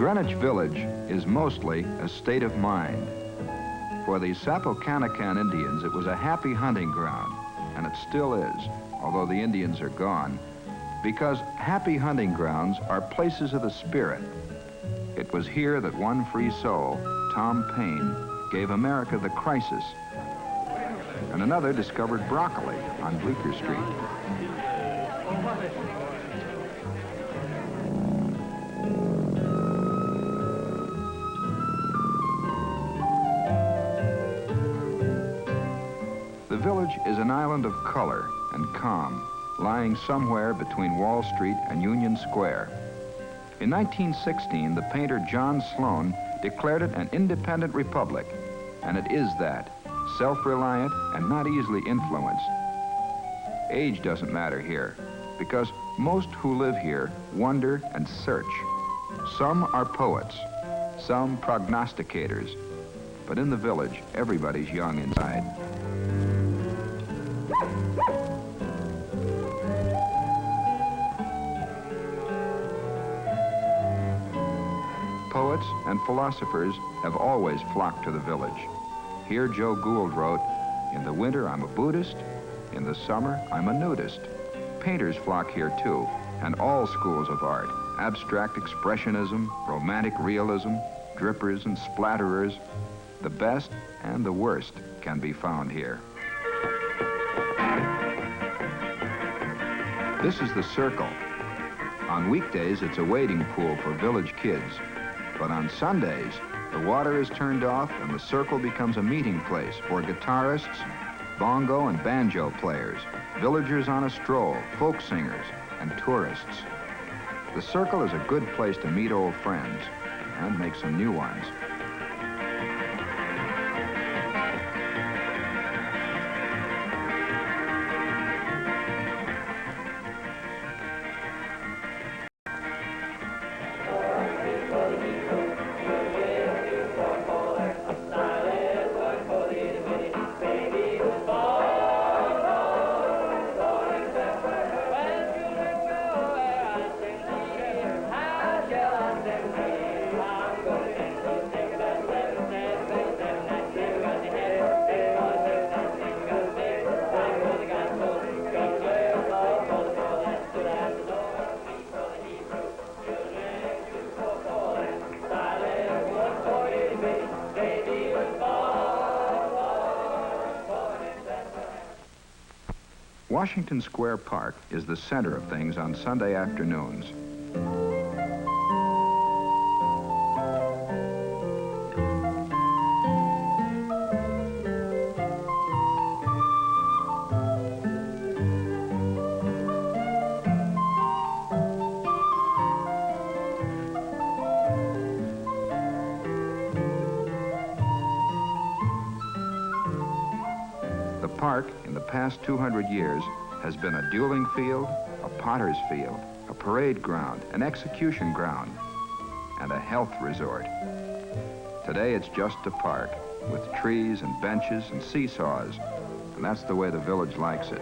Greenwich Village is mostly a state of mind. For the Sapocanacan Indians, it was a happy hunting ground, and it still is, although the Indians are gone, because happy hunting grounds are places of the spirit. It was here that one free soul, Tom Paine, gave America the crisis, and another discovered broccoli on Bleecker Street. The village is an island of color and calm, lying somewhere between Wall Street and Union Square. In 1916, the painter John Sloan declared it an independent republic, and it is that, self-reliant and not easily influenced. Age doesn't matter here, because most who live here wonder and search. Some are poets, some prognosticators, but in the village, everybody's young inside. Poets and philosophers have always flocked to the village. Here Joe Gould wrote, "In the winter I'm a Buddhist, in the summer I'm a nudist." Painters flock here too, and all schools of art, abstract expressionism, romantic realism, drippers and splatterers, the best and the worst can be found here. This is the Circle. On weekdays, it's a wading pool for village kids. But on Sundays, the water is turned off and the Circle becomes a meeting place for guitarists, bongo and banjo players, villagers on a stroll, folk singers, and tourists. The Circle is a good place to meet old friends and make some new ones. Washington Square Park is the center of things on Sunday afternoons. The park, in the past 200 years, has been a dueling field, a potter's field, a parade ground, an execution ground, and a health resort. Today it's just a park, with trees and benches and seesaws, and that's the way the village likes it.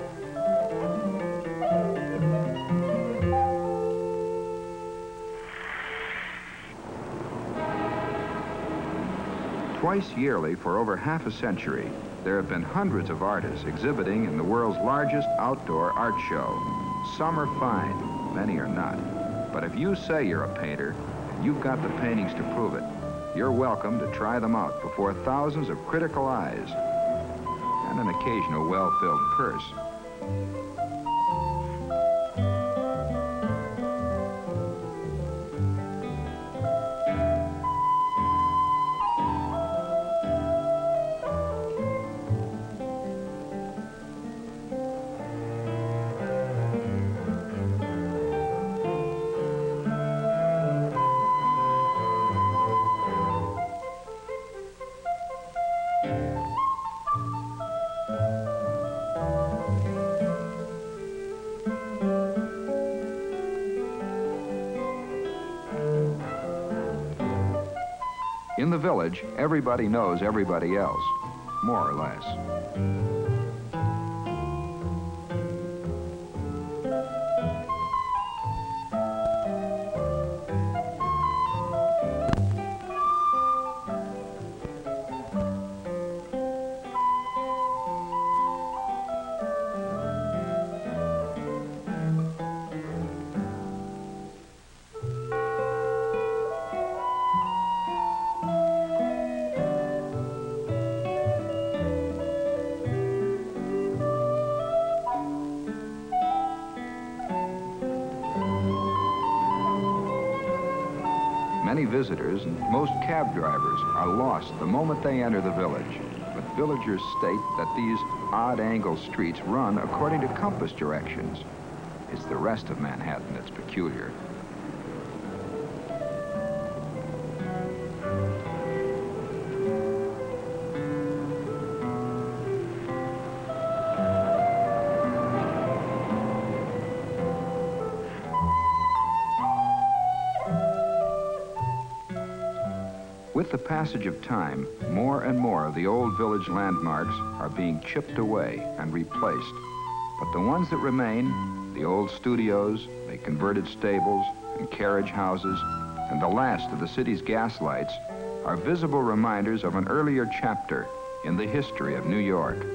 Twice yearly for over half a century, there have been hundreds of artists exhibiting in the world's largest outdoor art show. Some are fine, many are not. But if you say you're a painter, and you've got the paintings to prove it, you're welcome to try them out before thousands of critical eyes and an occasional well-filled purse. In the village, everybody knows everybody else, more or less. Many visitors and most cab drivers are lost the moment they enter the village. But villagers state that these odd-angle streets run according to compass directions. It's the rest of Manhattan that's peculiar. With the passage of time, more and more of the old village landmarks are being chipped away and replaced. But the ones that remain, the old studios, the converted stables and carriage houses, and the last of the city's gas lights, are visible reminders of an earlier chapter in the history of New York.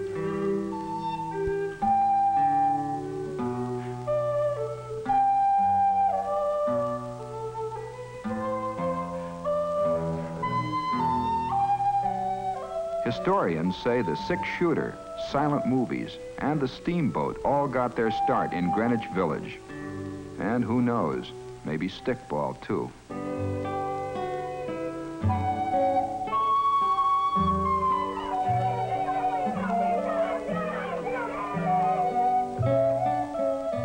Historians say the six-shooter, silent movies, and the steamboat all got their start in Greenwich Village. And who knows, maybe stickball too.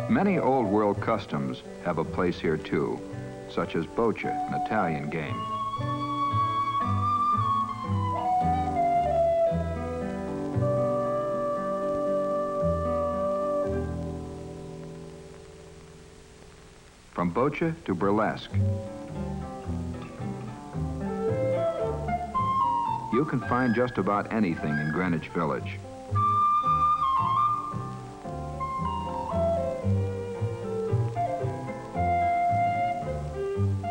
Many old-world customs have a place here too, such as boccia, an Italian game. From boccia to burlesque. You can find just about anything in Greenwich Village.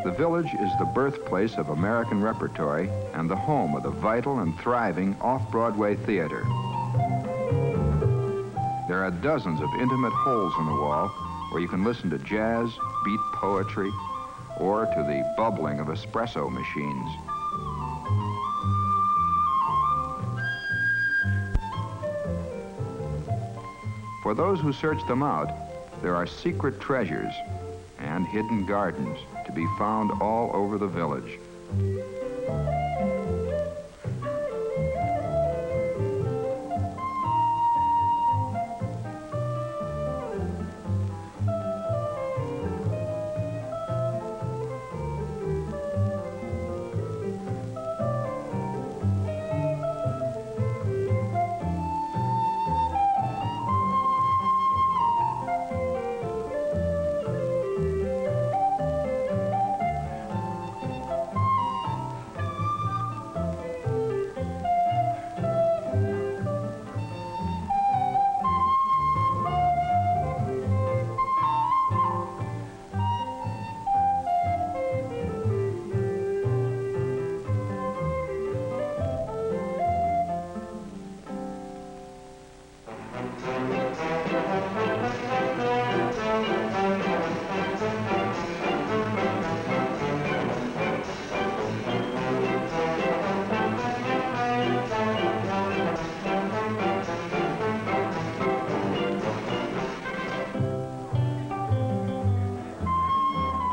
The village is the birthplace of American repertory and the home of the vital and thriving off-Broadway theater. There are dozens of intimate holes in the wall where you can listen to jazz, beat poetry, or to the bubbling of espresso machines. For those who search them out, there are secret treasures and hidden gardens to be found all over the village.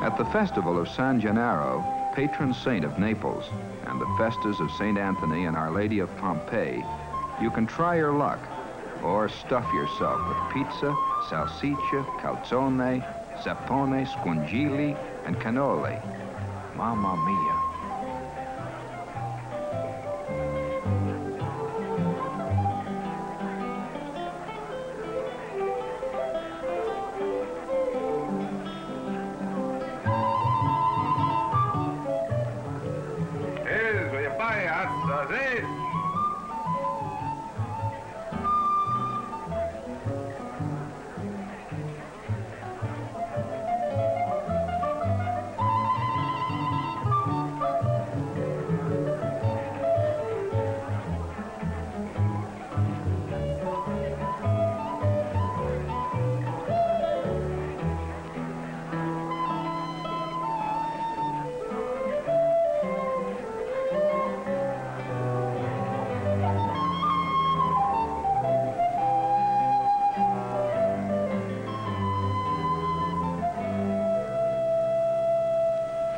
At the festival of San Gennaro, patron saint of Naples, and the festas of St. Anthony and Our Lady of Pompeii, you can try your luck or stuff yourself with pizza, salsiccia, calzone, sapone, scungili, and cannoli. Mamma mia.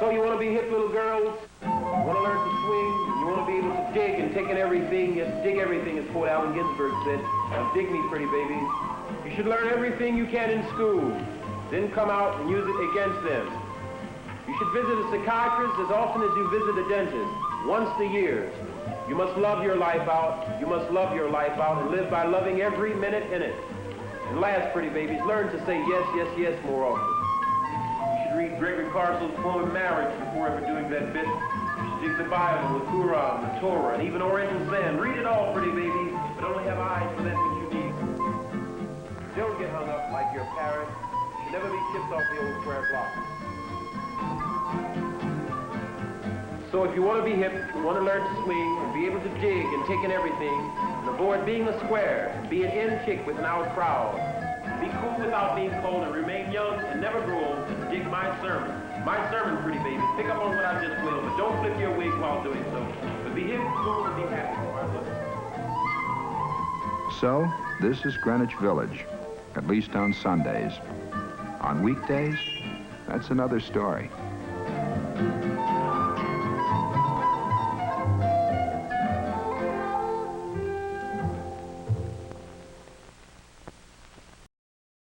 So you want to be hip, little girls? You want to learn to swing? You want to be able to dig and take in everything? Yes, dig everything, as poet Allen Ginsberg said. Now dig me, pretty babies. You should learn everything you can in school. Then come out and use it against them. You should visit a psychiatrist as often as you visit a dentist, once a year. You must love your life out. You must love your life out and live by loving every minute in it. And last, pretty babies, learn to say yes, yes, yes more often. You should read Gregory Carswell's poem Marriage before ever doing that bit. You should dig the Bible, the Quran, the Torah, and even Oriental Zen. Read it all, pretty babies, but only have eyes for that which you need. Don't get hung up like your parents. You should never be chipped off the old square block. So if you want to be hip, you want to learn to swing, and be able to dig and take in everything, and avoid being a square, be an in chick with an out crowd, be cool without being cold, and remain young and never grow old, and dig my sermon. My sermon, pretty baby. Pick up on what I just will, but don't flip your wig while doing so. But be hip, cool, and be happy. So, this is Greenwich Village, at least on Sundays. On weekdays, that's another story.